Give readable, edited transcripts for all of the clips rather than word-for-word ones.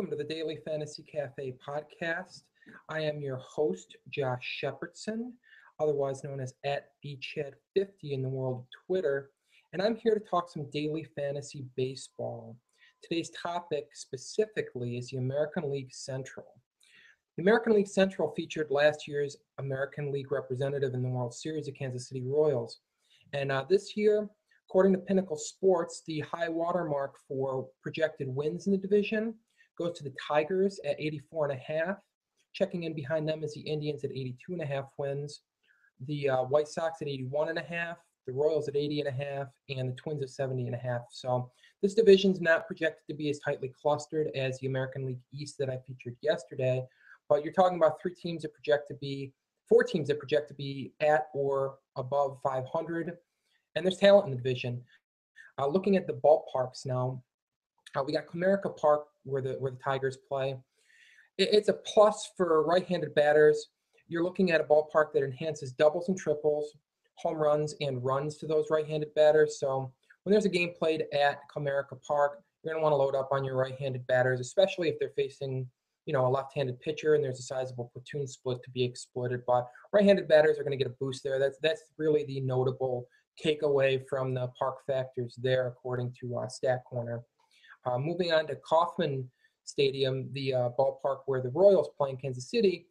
welcome to the Daily Fantasy Cafe podcast. I am your host, Josh Shepardson, otherwise known as at BChat50 in the world of Twitter, and I'm here to talk some daily fantasy baseball. Today's topic specifically is the American League Central. The American League Central featured last year's American League representative in the World Series, the Kansas City Royals. And this year, according to Pinnacle Sports, the high watermark for projected wins in the division goes to the Tigers at 84.5. Checking in behind them is the Indians at 82.5 wins, the White Sox at 81.5, the Royals at 80.5, and the Twins at 70.5. So this division's not projected to be as tightly clustered as the American League East that I featured yesterday, but you're talking about four teams that project to be at or above 500. And there's talent in the division. Looking at the ballparks now, we got Comerica Park where the Tigers play. It's a plus for right-handed batters. You're looking at a ballpark that enhances doubles and triples, home runs, and runs to those right-handed batters. So when there's a game played at Comerica Park, you're going to want to load up on your right-handed batters, especially if they're facing a left-handed pitcher and there's a sizable platoon split to be exploited. But right-handed batters are going to get a boost there. That's really the notable takeaway from the park factors there, according to Stat Corner. Moving on to Kauffman Stadium, the ballpark where the Royals play in Kansas City,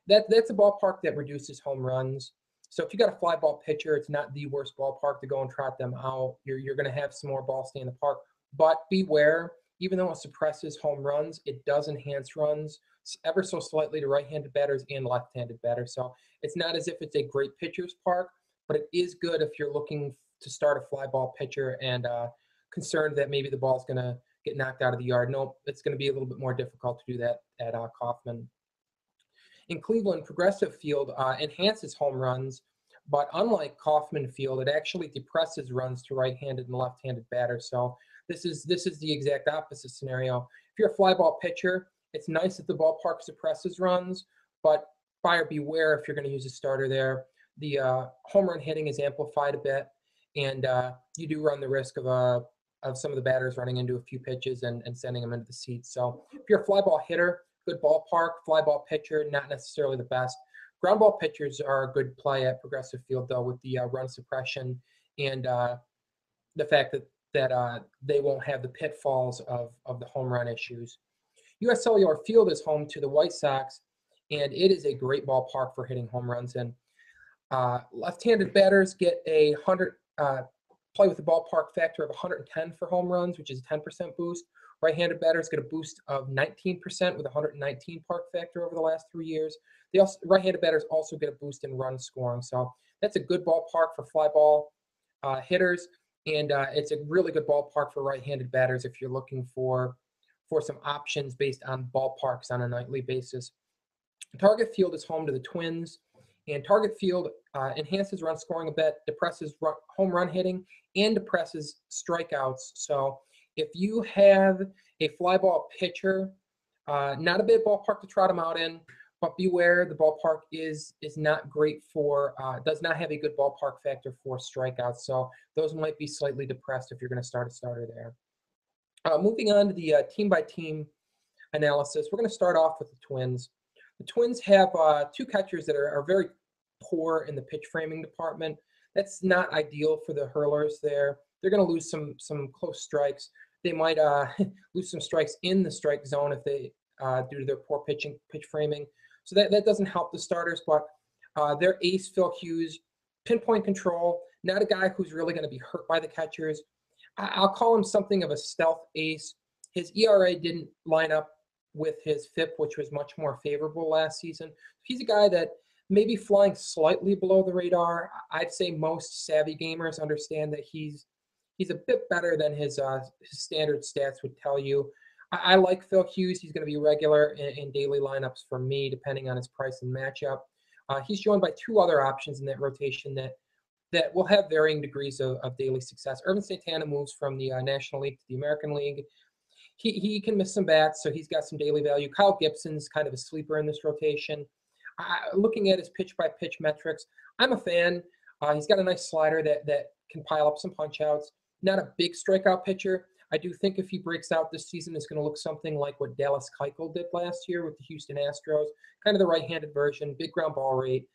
that's a ballpark that reduces home runs. So if you got a fly ball pitcher, it's not the worst ballpark to go and trot them out. You're going to have some more balls stay in the park. But beware, even though it suppresses home runs, it does enhance runs ever so slightly to right-handed batters and left-handed batters. So it's not as if it's a great pitcher's park, but it is good if you're looking to start a fly ball pitcher and concerned that maybe the ball's going to get knocked out of the yard. No, it's going to be a little bit more difficult to do that at Kauffman. In Cleveland, Progressive Field enhances home runs, but unlike Kauffman Field, it actually depresses runs to right-handed and left-handed batters. So this is the exact opposite scenario. If you're a fly ball pitcher, it's nice that the ballpark suppresses runs, but buyer beware if you're going to use a starter there. The home run hitting is amplified a bit, and you do run the risk of some of the batters running into a few pitches and sending them into the seats. So if you're a fly ball hitter, good ballpark. Fly ball pitcher, not necessarily the best. Ground ball pitchers are a good play at Progressive Field, though, with the run suppression and the fact that they won't have the pitfalls of the home run issues. U.S. Cellular Field is home to the White Sox, and it is a great ballpark for hitting home runs in. Left-handed batters get a play with a ballpark factor of 110 for home runs, which is a 10% boost. Right-handed batters get a boost of 19% with 119 park factor over the last 3 years. Right-handed batters also get a boost in run scoring. So that's a good ballpark for fly ball hitters, and it's a really good ballpark for right-handed batters if you're looking for some options based on ballparks on a nightly basis. Target Field is home to the Twins, and Target Field enhances run scoring a bit, depresses home run hitting, and depresses strikeouts. So if you have a fly ball pitcher, not a big ballpark to trot them out in, but beware, the ballpark is not great for, does not have a good ballpark factor for strikeouts. So those might be slightly depressed if you're going to start a starter there. Moving on to the team-by-team analysis, we're going to start off with the Twins. The Twins have two catchers that are very poor in the pitch framing department. That's not ideal for the hurlers there. They're going to lose some close strikes. They might lose some strikes in the strike zone if they due to their poor pitch framing. So that doesn't help the starters, but their ace, Phil Hughes, pinpoint control, not a guy who's really going to be hurt by the catchers. I'll call him something of a stealth ace. His ERA didn't line up with his FIP, which was much more favorable last season. He's a guy that may be flying slightly below the radar. I'd say most savvy gamers understand that he's a bit better than his standard stats would tell you. I like Phil Hughes. He's going to be regular in daily lineups for me, depending on his price and matchup. He's joined by two other options in that rotation that will have varying degrees of daily success. Irvin Santana moves from the National League to the American League. He can miss some bats, so he's got some daily value. Kyle Gibson's kind of a sleeper in this rotation. Looking at his pitch-by-pitch metrics, I'm a fan. He's got a nice slider that can pile up some punch-outs. Not a big strikeout pitcher. I do think if he breaks out this season, it's going to look something like what Dallas Keuchel did last year with the Houston Astros, kind of the right-handed version, big ground ball rate,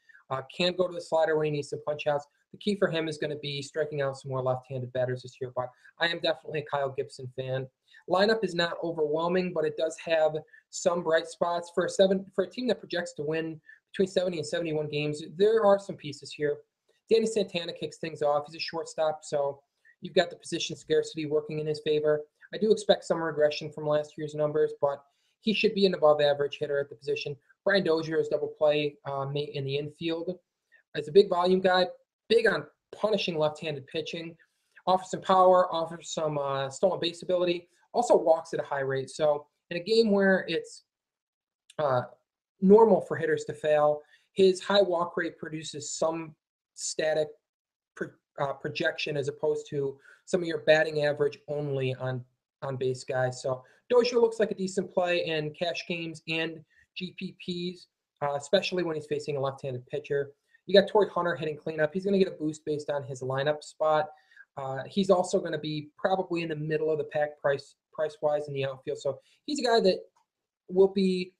can go to the slider when he needs some punch-outs. The key for him is going to be striking out some more left-handed batters this year, but I am definitely a Kyle Gibson fan. Lineup is not overwhelming, but it does have some bright spots. For a team that projects to win between 70 and 71 games, there are some pieces here. Danny Santana kicks things off. He's a shortstop, so you've got the position scarcity working in his favor. I do expect some regression from last year's numbers, but he should be an above-average hitter at the position. Brian Dozier is double play in the infield. As a big volume guy, big on punishing left-handed pitching, offers some power, offers some stolen base ability, also walks at a high rate. So in a game where it's normal for hitters to fail, his high walk rate produces some static projection as opposed to some of your batting average only on base guys. So Dozier looks like a decent play in cash games and GPPs, especially when he's facing a left-handed pitcher. You got Torrey Hunter hitting cleanup. He's going to get a boost based on his lineup spot. He's also going to be probably in the middle of the pack price-wise in the outfield. So he's a guy that will be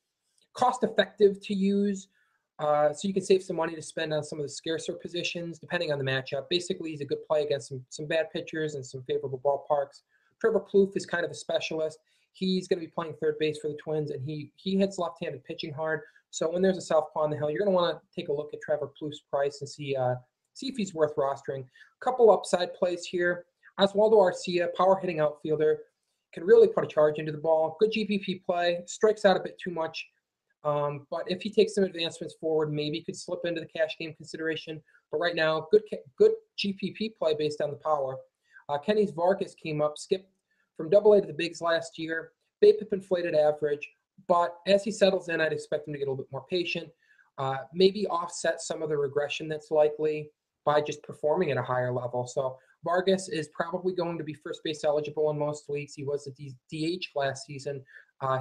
cost-effective to use, so you can save some money to spend on some of the scarcer positions, depending on the matchup. Basically, he's a good play against some bad pitchers and some favorable ballparks. Trevor Plouffe is kind of a specialist. He's going to be playing third base for the Twins, and he hits left-handed pitching hard. So when there's a southpaw on the hill, you're going to want to take a look at Trevor Plouffe's price and see if he's worth rostering. A couple upside plays here. Oswaldo Arcia, power-hitting outfielder, can really put a charge into the ball. Good GPP play. Strikes out a bit too much. But if he takes some advancements forward, maybe could slip into the cash game consideration. But right now, good GPP play based on the power. Kenny's Vargas came up, skipped from Double-A to the bigs last year. BABIP inflated average. But as he settles in, I'd expect him to get a little bit more patient. Maybe offset some of the regression that's likely by just performing at a higher level. So Vargas is probably going to be first base eligible in most leagues. He was a DH last season.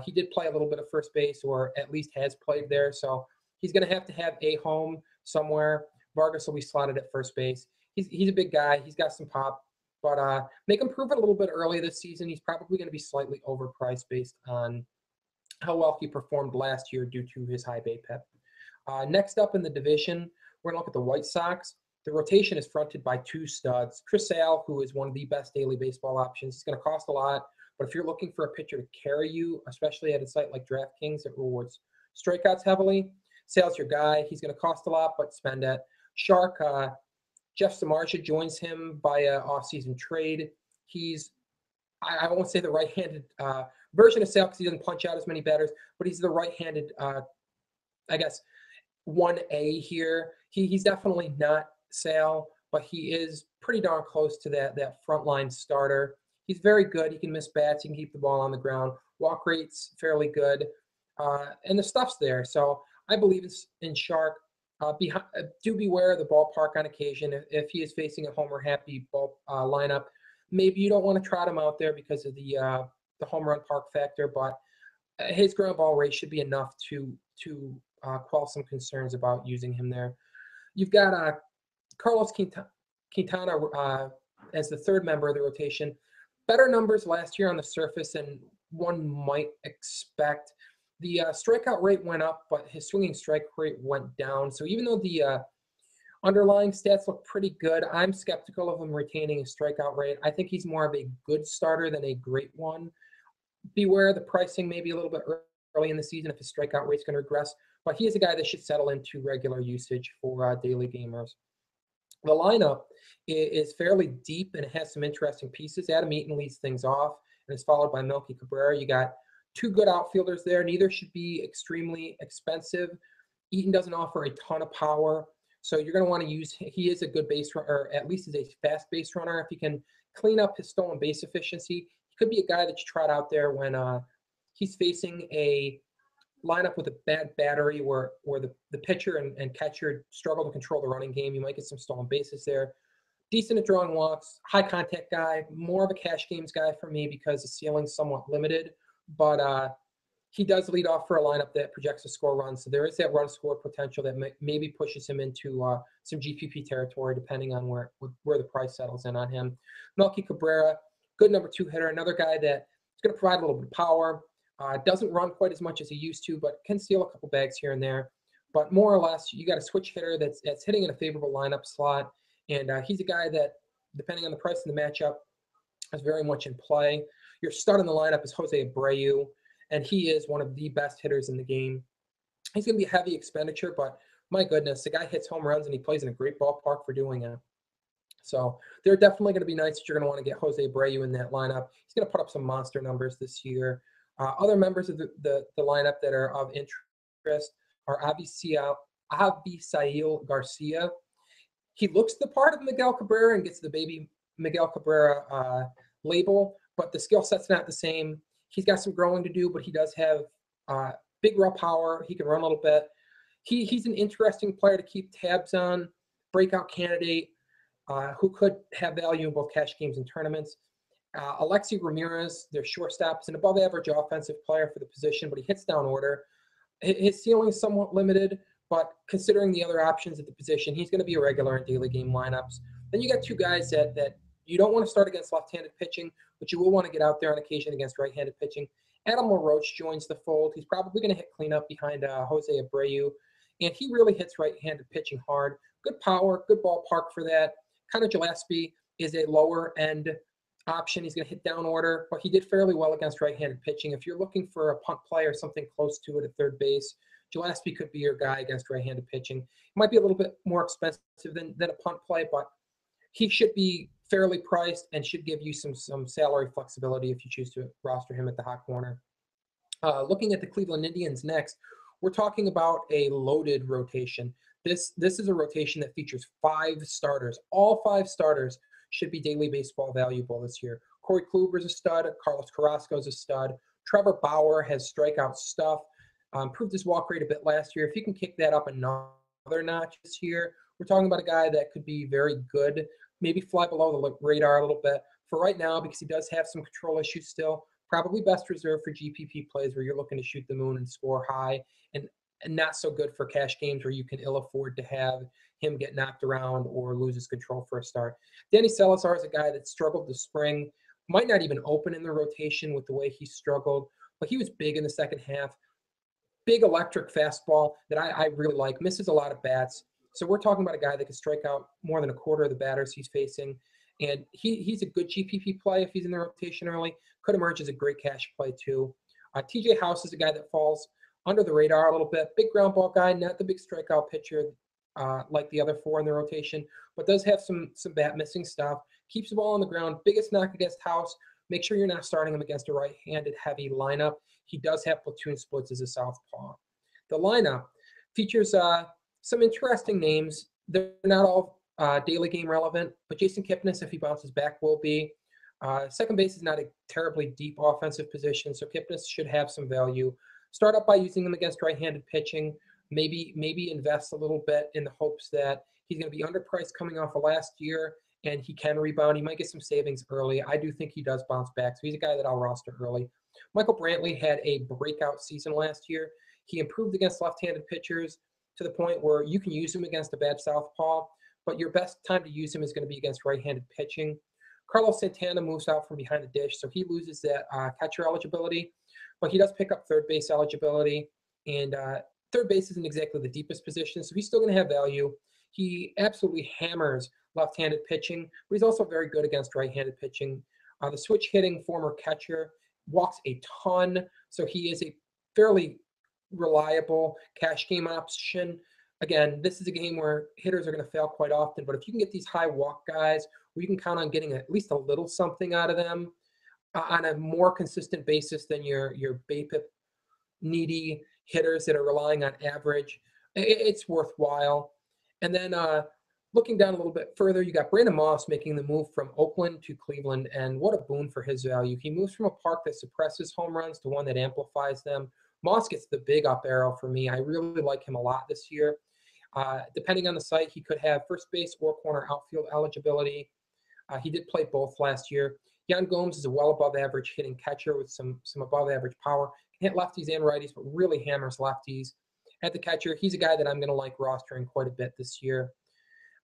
He did play a little bit of first base, or at least has played there. So he's going to have a home somewhere. Vargas will be slotted at first base. He's a big guy. He's got some pop. But make him prove it a little bit early this season. He's probably going to be slightly overpriced based on how well he performed last year due to his high BABIP. Next up in the division, we're going to look at the White Sox. The rotation is fronted by two studs. Chris Sale, who is one of the best daily baseball options. He's going to cost a lot, but if you're looking for a pitcher to carry you, especially at a site like DraftKings that rewards strikeouts heavily, Sale's your guy. He's going to cost a lot, but spend it. Shark, Jeff Samardzija joins him by an offseason trade. He's, I won't say the right-handed version of Sale because he doesn't punch out as many batters, but he's the right-handed, 1A here. He's definitely not Sale, but he is pretty darn close to that frontline starter. He's very good. He can miss bats. He can keep the ball on the ground. Walk rate's fairly good, and the stuff's there. So I believe in Shark. Do beware of the ballpark on occasion. If he is facing a homer-happy lineup, maybe you don't want to trot him out there because of the home run park factor, but his ground ball rate should be enough to quell some concerns about using him there. You've got Carlos Quintana as the third member of the rotation. Better numbers last year on the surface than one might expect. The strikeout rate went up, but his swinging strike rate went down. So even though the underlying stats look pretty good, I'm skeptical of him retaining his strikeout rate. I think he's more of a good starter than a great one. Beware the pricing maybe a little bit early in the season if his strikeout rate's going to regress, but he is a guy that should settle into regular usage for daily gamers. The lineup is fairly deep and it has some interesting pieces. Adam Eaton leads things off and is followed by Melky Cabrera. You got two good outfielders there. Neither should be extremely expensive. Eaton doesn't offer a ton of power, so you're going to want to use – he is a good base runner, or at least is a fast base runner. If he can clean up his stolen base efficiency, he could be a guy that you trot out there when he's facing a lineup with a bad battery where the pitcher and catcher struggle to control the running game. You might get some stolen bases there. Decent at drawing walks, high contact guy, more of a cash games guy for me because the ceiling's somewhat limited. But he does lead off for a lineup that projects a score run. So there is that run score potential that maybe pushes him into some GPP territory, depending on where the price settles in on him. Melky Cabrera, Good number 2 hitter, another guy that is going to provide a little bit of power. Doesn't run quite as much as he used to, but can steal a couple bags here and there. But more or less, you got a switch hitter that's hitting in a favorable lineup slot, and he's a guy that, depending on the price and the matchup, is very much in play. Your stud in the lineup is Jose Abreu, and he is one of the best hitters in the game. He's going to be a heavy expenditure, but my goodness, the guy hits home runs and he plays in a great ballpark for doing it. So there are definitely going to be nights that you're going to want to get Jose Abreu in that lineup. He's going to put up some monster numbers this year. Other members of the lineup that are of interest are Avisail Garcia. He looks the part of Miguel Cabrera and gets the baby Miguel Cabrera label, but the skill set's not the same. He's got some growing to do, but he does have big raw power. He can run a little bit. He's an interesting player to keep tabs on, breakout candidate who could have value in both cash games and tournaments. Alexi Ramirez, their shortstop, is an above-average offensive player for the position, but he hits down order. His ceiling is somewhat limited, but considering the other options at the position, he's going to be a regular in daily game lineups. Then you got two guys that you don't want to start against left-handed pitching, but you will want to get out there on occasion against right-handed pitching. Adam LaRoche joins the fold. He's probably going to hit cleanup behind Jose Abreu, and he really hits right-handed pitching hard. Good power, good ballpark for that. Connor Gillespie is a lower-end option. He's going to hit down order, but he did fairly well against right-handed pitching. If you're looking for a punt play or something close to it at third base, Gillespie could be your guy against right-handed pitching. It might be a little bit more expensive than a punt play, but he should be fairly priced and should give you some salary flexibility if you choose to roster him at the hot corner. Looking at the Cleveland Indians next, we're talking about a loaded rotation. This is a rotation that features 5 starters. All 5 starters should be daily baseball valuable this year. Corey Kluber's a stud. Carlos Carrasco's a stud. Trevor Bauer has strikeout stuff. Improved his walk rate a bit last year. If you can kick that up another notch this year, we're talking about a guy that could be very good, maybe fly below the radar a little bit. For right now, because he does have some control issues still, probably best reserved for GPP plays where you're looking to shoot the moon and score high, and not so good for cash games where you can ill afford to have him get knocked around or lose his control for a start. Danny Salazar is a guy that struggled this spring, might not even open in the rotation with the way he struggled, but he was big in the second half. Big electric fastball that I really like, misses a lot of bats. So we're talking about a guy that can strike out more than a quarter of the batters he's facing. And he's a good GPP play if he's in the rotation early. Could emerge as a great cash play too. TJ House is a guy that falls under the radar a little bit. Big ground ball guy, not the big strikeout pitcher like the other 4 in the rotation, but does have some bat missing stuff. Keeps the ball on the ground. Biggest knock against House. Make sure you're not starting him against a right-handed heavy lineup. He does have platoon splits as a southpaw. The lineup features some interesting names. They're not all daily game relevant, but Jason Kipnis, if he bounces back, will be. Second base is not a terribly deep offensive position, so Kipnis should have some value. Start up by using him against right-handed pitching. Maybe invest a little bit in the hopes that he's going to be underpriced coming off of last year, and he can rebound. He might get some savings early. I do think he does bounce back, so he's a guy that I'll roster early. Michael Brantley had a breakout season last year. He improved against left-handed pitchers to the point where you can use him against a bad southpaw, but your best time to use him is going to be against right-handed pitching. Carlos Santana moves out from behind the dish, so he loses that catcher eligibility, but he does pick up third base eligibility, and third base isn't exactly the deepest position, so he's still going to have value. He absolutely hammers left-handed pitching, but he's also very good against right-handed pitching. The switch-hitting former catcher walks a ton, so he is a fairly reliable cash game option. Again, this is a game where hitters are going to fail quite often, but if you can get these high walk guys where you can count on getting at least a little something out of them on a more consistent basis than your BAPIP needy hitters that are relying on average, it's worthwhile. And then looking down a little bit further, you got Brandon Moss making the move from Oakland to Cleveland, and what a boon for his value. He moves from a park that suppresses home runs to one that amplifies them. Moss gets the big up arrow for me. I really like him a lot this year. Depending on the site, he could have first base or corner outfield eligibility. He did play both last year. Yan Gomes is a well above average hitting catcher with some above average power. Can hit lefties and righties, but really hammers lefties. At the catcher, he's a guy that I'm going to like rostering quite a bit this year.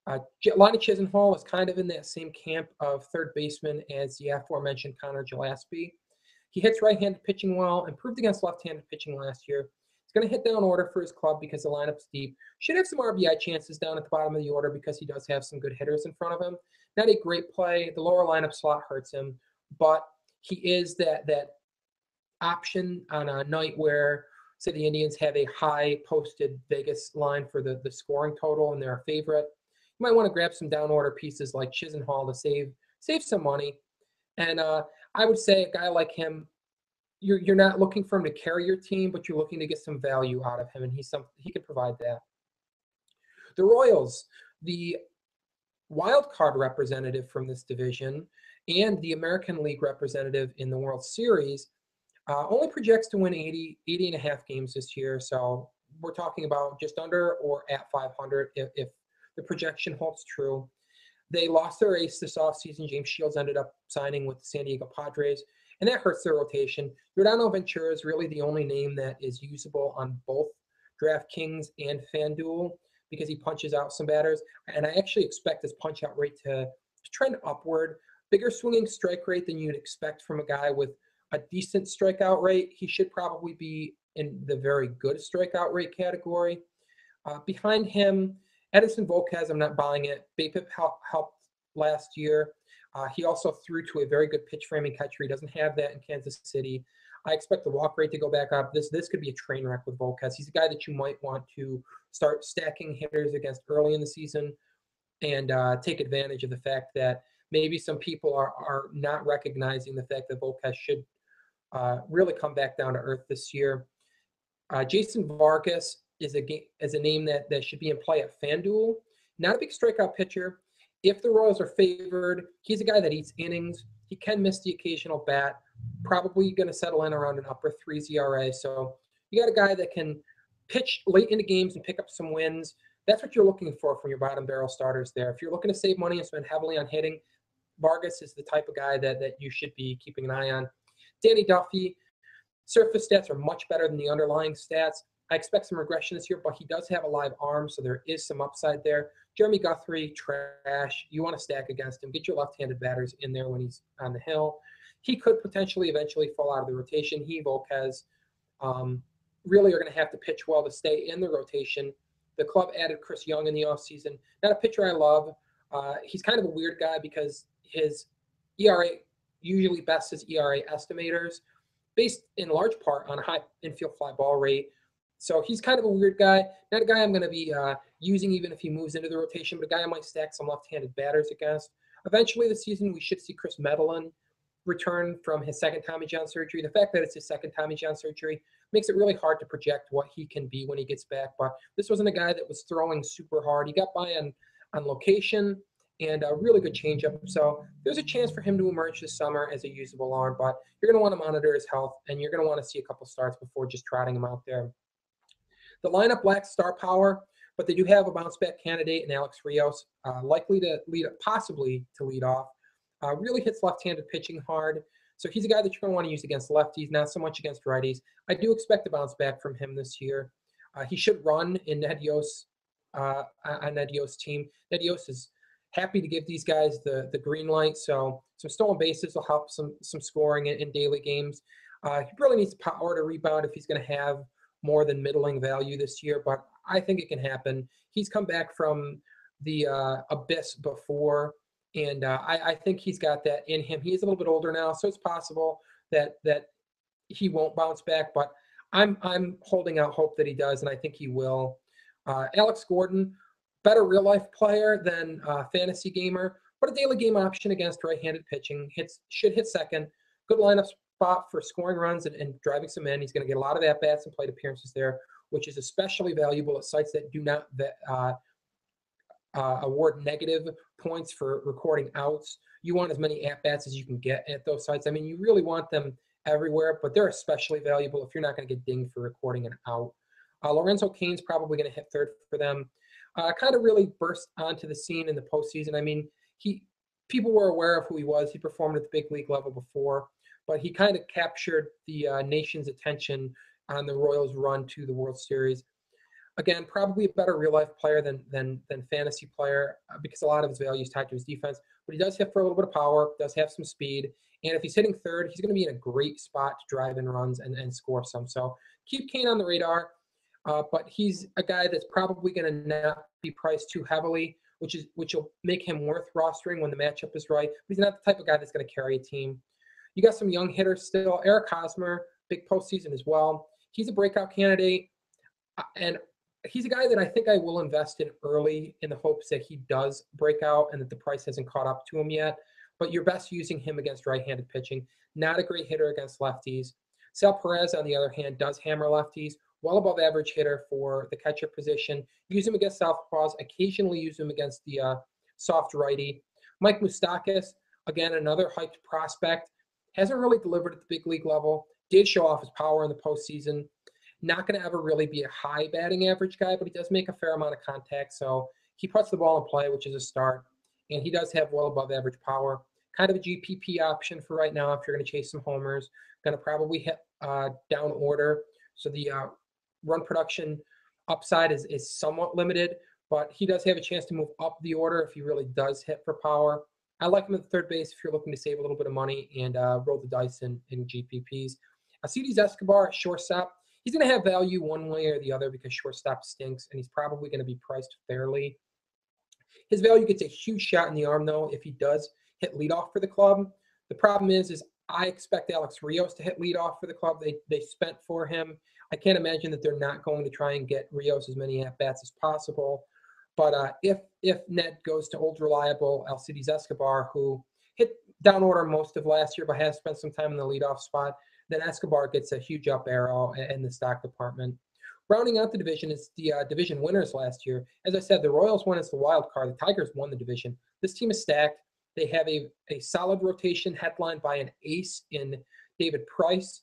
Lonnie Chisenhall is kind of in that same camp of third baseman as the aforementioned Connor Gillespie. He hits right-handed pitching well, improved against left-handed pitching last year. He's going to hit down order for his club because the lineup's deep. Should have some RBI chances down at the bottom of the order because he does have some good hitters in front of him. Not a great play. The lower lineup slot hurts him, but he is that option on a night where, say, the Indians have a high posted Vegas line for the scoring total and they're a favorite. You might want to grab some down order pieces like Chisenhall to save some money. And I would say a guy like him, you're not looking for him to carry your team, but you're looking to get some value out of him, and he can provide that. The Royals, the wild card representative from this division and the American League representative in the World Series, only projects to win 80 and a half games this year. So we're talking about just under or at 500 if the projection holds true. They lost their ace this offseason. James Shields ended up signing with the San Diego Padres, and that hurts their rotation. Yordano Ventura is really the only name that is usable on both DraftKings and FanDuel because he punches out some batters. And I actually expect his punch-out rate to trend upward. Bigger swinging strike rate than you'd expect from a guy with a decent strikeout rate. He should probably be in the very good strikeout rate category. Behind him, Edinson Volquez, I'm not buying it. BABIP helped last year. He also threw to a very good pitch framing catcher. He doesn't have that in Kansas City. I expect the walk rate to go back up. This could be a train wreck with Volquez. He's a guy that you might want to start stacking hitters against early in the season and take advantage of the fact that maybe some people are not recognizing the fact that Volquez should really come back down to earth this year. Jason Vargas is a name that should be in play at FanDuel. Not a big strikeout pitcher. If the Royals are favored, he's a guy that eats innings. He can miss the occasional bat. Probably going to settle in around an upper 3 ERA. So you got a guy that can pitch late into games and pick up some wins. That's what you're looking for from your bottom barrel starters there. If you're looking to save money and spend heavily on hitting, Vargas is the type of guy that you should be keeping an eye on. Danny Duffy, surface stats are much better than the underlying stats. I expect some regression this year, but he does have a live arm, so there is some upside there. Jeremy Guthrie, trash. You want to stack against him. Get your left-handed batters in there when he's on the hill. He could potentially eventually fall out of the rotation. Volquez really are going to have to pitch well to stay in the rotation. The club added Chris Young in the offseason. Not a pitcher I love. He's kind of a weird guy because his ERA usually bests his ERA estimators based in large part on a high infield fly ball rate. So he's kind of a weird guy. Not a guy I'm going to be using even if he moves into the rotation, but a guy I might stack some left-handed batters against. Eventually this season, we should see Chris Medellin return from his second Tommy John surgery. The fact that it's his second Tommy John surgery makes it really hard to project what he can be when he gets back. But this wasn't a guy that was throwing super hard. He got by on location and a really good changeup. So there's a chance for him to emerge this summer as a usable arm, but you're going to want to monitor his health, and you're going to want to see a couple starts before just trotting him out there. The lineup lacks star power, but they do have a bounce-back candidate in Alex Rios, likely to possibly to lead off. Really hits left-handed pitching hard. So he's a guy that you're going to want to use against lefties, not so much against righties. I do expect a bounce back from him this year. He should run in Ned Yost, on Ned Yost's team. Ned Yost is happy to give these guys the green light. So some stolen bases will help some scoring in daily games. He really needs power to rebound if he's going to have more than middling value this year, but I think it can happen. He's come back from the abyss before, and I think he's got that in him. He is a little bit older now, so it's possible that he won't bounce back, but I'm holding out hope that he does, and I think he will. Alex Gordon, better real-life player than fantasy gamer, but a daily game option against right-handed pitching. Should hit second. Good lineup spot for scoring runs and driving some in. He's going to get a lot of at-bats and plate appearances there, which is especially valuable at sites that do not award negative points for recording outs. You want as many at-bats as you can get at those sites. I mean, you really want them everywhere, but they're especially valuable if you're not going to get dinged for recording an out. Lorenzo Cain's probably going to hit third for them. Kind of really burst onto the scene in the postseason. I mean, people were aware of who he was. He performed at the big league level before, but he kind of captured the nation's attention on the Royals' run to the World Series. Again, probably a better real-life player than fantasy player because a lot of his value is tied to his defense. But he does hit for a little bit of power, does have some speed. And if he's hitting third, he's going to be in a great spot to drive in runs and score some. So keep Kane on the radar. But he's a guy that's probably going to not be priced too heavily, which will make him worth rostering when the matchup is right. But he's not the type of guy that's going to carry a team. You got some young hitters still. Eric Hosmer, big postseason as well. He's a breakout candidate. And he's a guy that I think I will invest in early in the hopes that he does break out and that the price hasn't caught up to him yet. But you're best using him against right-handed pitching. Not a great hitter against lefties. Sal Perez, on the other hand, does hammer lefties. Well above average hitter for the catcher position. Use him against southpaws. Occasionally use him against the soft righty. Mike Moustakas, again, another hyped prospect. Hasn't really delivered at the big league level. Did show off his power in the postseason. Not going to ever really be a high batting average guy, but he does make a fair amount of contact. So he puts the ball in play, which is a start. And he does have well above average power. Kind of a GPP option for right now if you're going to chase some homers. Going to probably hit down order. So the run production upside is somewhat limited, but he does have a chance to move up the order if he really does hit for power. I like him at third base if you're looking to save a little bit of money and roll the dice in GPPs. Alcides Escobar at shortstop. He's going to have value one way or the other because shortstop stinks, and he's probably going to be priced fairly. His value gets a huge shot in the arm, though, if he does hit leadoff for the club. The problem is I expect Alex Rios to hit leadoff for the club. They spent for him. I can't imagine that they're not going to try and get Rios as many at-bats as possible. But if Ned goes to old reliable Alcides Escobar, who hit down order most of last year but has spent some time in the leadoff spot, then Escobar gets a huge up arrow in the stock department. Rounding out the division is the division winners last year. As I said, the Royals won as the wild card. The Tigers won the division. This team is stacked. They have a solid rotation headlined by an ace in David Price.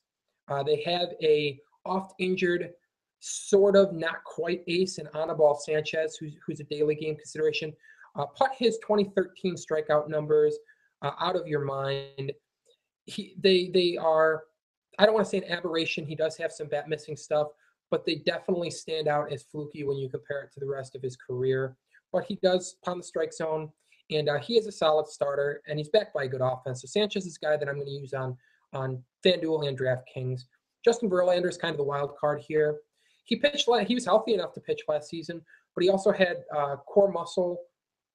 They have a oft-injured, sort of not quite ace in Anibal Sanchez, who's a daily game consideration. Put his 2013 strikeout numbers out of your mind. They are, I don't want to say an aberration. He does have some bat missing stuff, but they definitely stand out as fluky when you compare it to the rest of his career. But he does pound the strike zone, and he is a solid starter, and he's backed by a good offense. So Sanchez is a guy that I'm going to use on FanDuel and DraftKings. Justin Verlander is kind of the wild card here. He was healthy enough to pitch last season, but he also had core muscle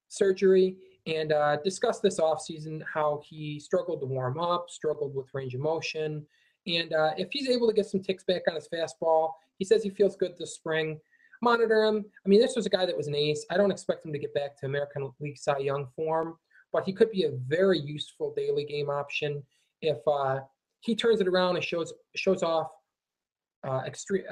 surgery, and discussed this offseason how he struggled to warm up, struggled with range of motion. And if he's able to get some ticks back on his fastball, he says he feels good this spring. Monitor him. I mean, this was a guy that was an ace. I don't expect him to get back to American League Cy Young form, but he could be a very useful daily game option if he turns it around and shows off extreme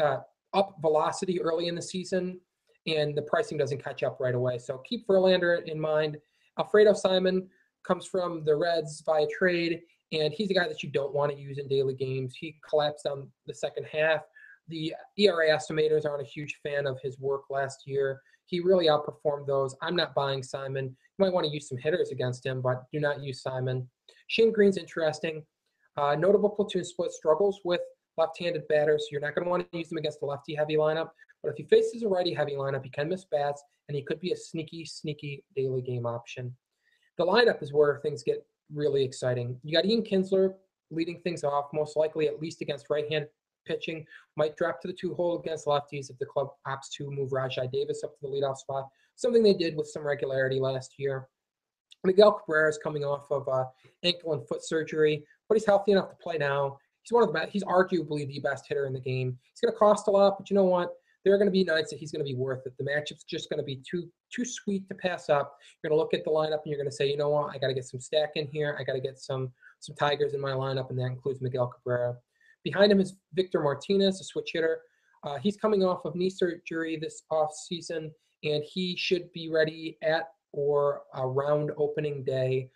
up velocity early in the season, and the pricing doesn't catch up right away. So keep Verlander in mind. Alfredo Simon comes from the Reds via trade, and he's a guy that you don't want to use in daily games. He collapsed on the second half. The ERA estimators aren't a huge fan of his work last year. He really outperformed those. I'm not buying Simon. You might want to use some hitters against him, but do not use Simon. Shane Green's interesting. Notable platoon split, struggles with left-handed batters, so you're not going to want to use him against a lefty-heavy lineup. But if he faces a righty-heavy lineup, he can miss bats, and he could be a sneaky daily game option. The lineup is where things get really exciting. You got Ian Kinsler leading things off, most likely at least against right-handed pitching. Might drop to the two-hole against lefties if the club opts to move Rajai Davis up to the leadoff spot, something they did with some regularity last year. Miguel Cabrera is coming off of ankle and foot surgery, but he's healthy enough to play now. He's one of the best. He's arguably the best hitter in the game. He's going to cost a lot, but you know what? There are going to be nights that he's going to be worth it. The matchup's just going to be too sweet to pass up. You're going to look at the lineup and you're going to say, you know what? I got to get some stack in here. I got to get some Tigers in my lineup, and that includes Miguel Cabrera. Behind him is Victor Martinez, a switch hitter. He's coming off of knee surgery this offseason, and he should be ready at or around opening day.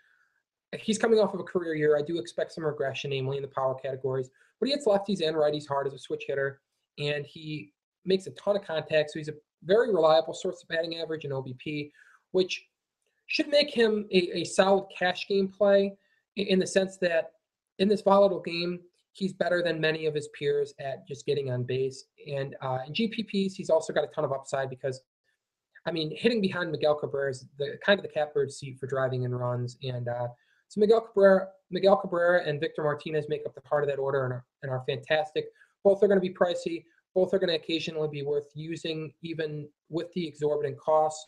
He's coming off of a career year. I do expect some regression, namely in the power categories, but he hits lefties and righties hard as a switch hitter, and he makes a ton of contact, so he's a very reliable source of batting average and OBP, which should make him a solid cash game play in the sense that in this volatile game, he's better than many of his peers at just getting on base. And in GPPs, he's also got a ton of upside because, I mean, hitting behind Miguel Cabrera is the kind of the catbird seat for driving in runs. And so Miguel Cabrera and Victor Martinez make up the heart of that order and are fantastic. Both are going to be pricey. Both are going to occasionally be worth using, even with the exorbitant costs.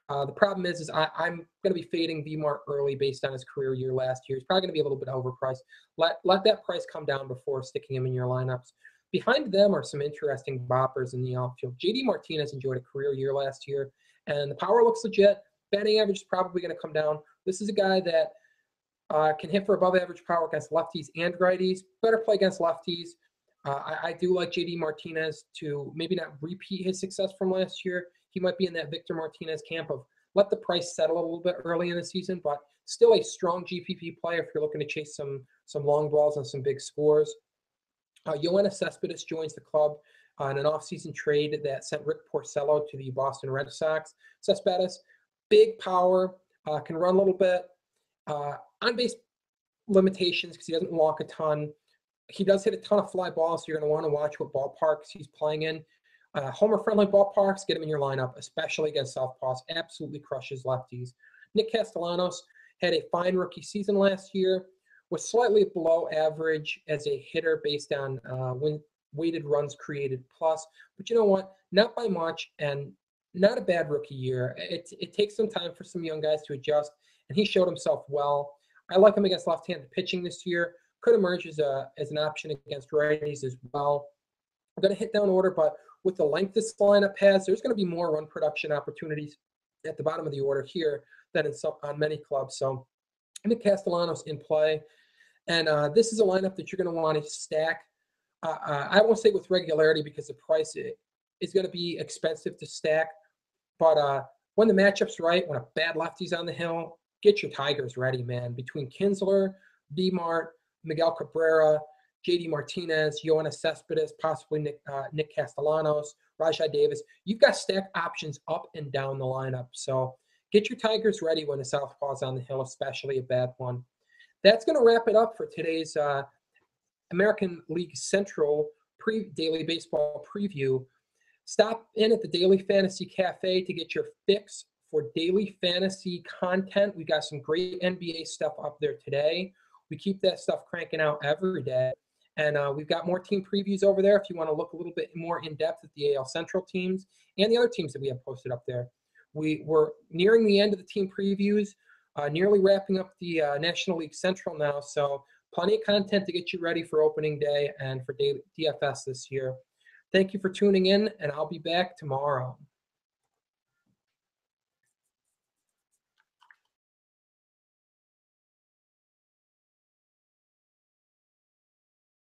The problem is I'm going to be fading V-Mart early based on his career year last year. He's probably going to be a little bit overpriced. Let that price come down before sticking him in your lineups. Behind them are some interesting boppers in the outfield. JD Martinez enjoyed a career year last year, and the power looks legit. Batting average is probably going to come down. This is a guy that can hit for above average power against lefties and righties. Better play against lefties. I do like JD Martinez to maybe not repeat his success from last year. He might be in that Victor Martinez camp of let the price settle a little bit early in the season, but still a strong GPP play if you're looking to chase some long balls and some big scores. Yoenis Cespedes joins the club in an offseason trade that sent Rick Porcello to the Boston Red Sox. Cespedes, big power, can run a little bit. On-base limitations because he doesn't walk a ton. He does hit a ton of fly balls, so you're going to want to watch what ballparks he's playing in. Homer-friendly ballparks, get him in your lineup, especially against southpaws. Absolutely crushes lefties. Nick Castellanos had a fine rookie season last year, was slightly below average as a hitter based on weighted runs created plus. But you know what? Not by much, and not a bad rookie year. It takes some time for some young guys to adjust, and he showed himself well. I like him against left-handed pitching this year. Could emerge as an option against righties as well. I'm going to hit down order, but with the length this lineup has, there's going to be more run production opportunities at the bottom of the order here than on many clubs. So Nick Castellanos in play. And this is a lineup that you're going to want to stack. I won't say with regularity because the price is going to be expensive to stack. But when the matchup's right, when a bad lefty's on the hill, get your Tigers ready, man. Between Kinsler, B-Mart, Miguel Cabrera, JD Martinez, Yoenis Cespedes, possibly Nick Castellanos, Rajai Davis. You've got stack options up and down the lineup. So get your Tigers ready when the southpaw's on the hill, especially a bad one. That's going to wrap it up for today's American League Central daily baseball preview. Stop in at the Daily Fantasy Cafe to get your fix for daily fantasy content. We got some great NBA stuff up there today. We keep that stuff cranking out every day. And we've got more team previews over there if you want to look a little bit more in depth at the AL Central teams and the other teams that we have posted up there. We're nearing the end of the team previews, nearly wrapping up the National League Central now. So plenty of content to get you ready for opening day and for DFS this year. Thank you for tuning in, and I'll be back tomorrow.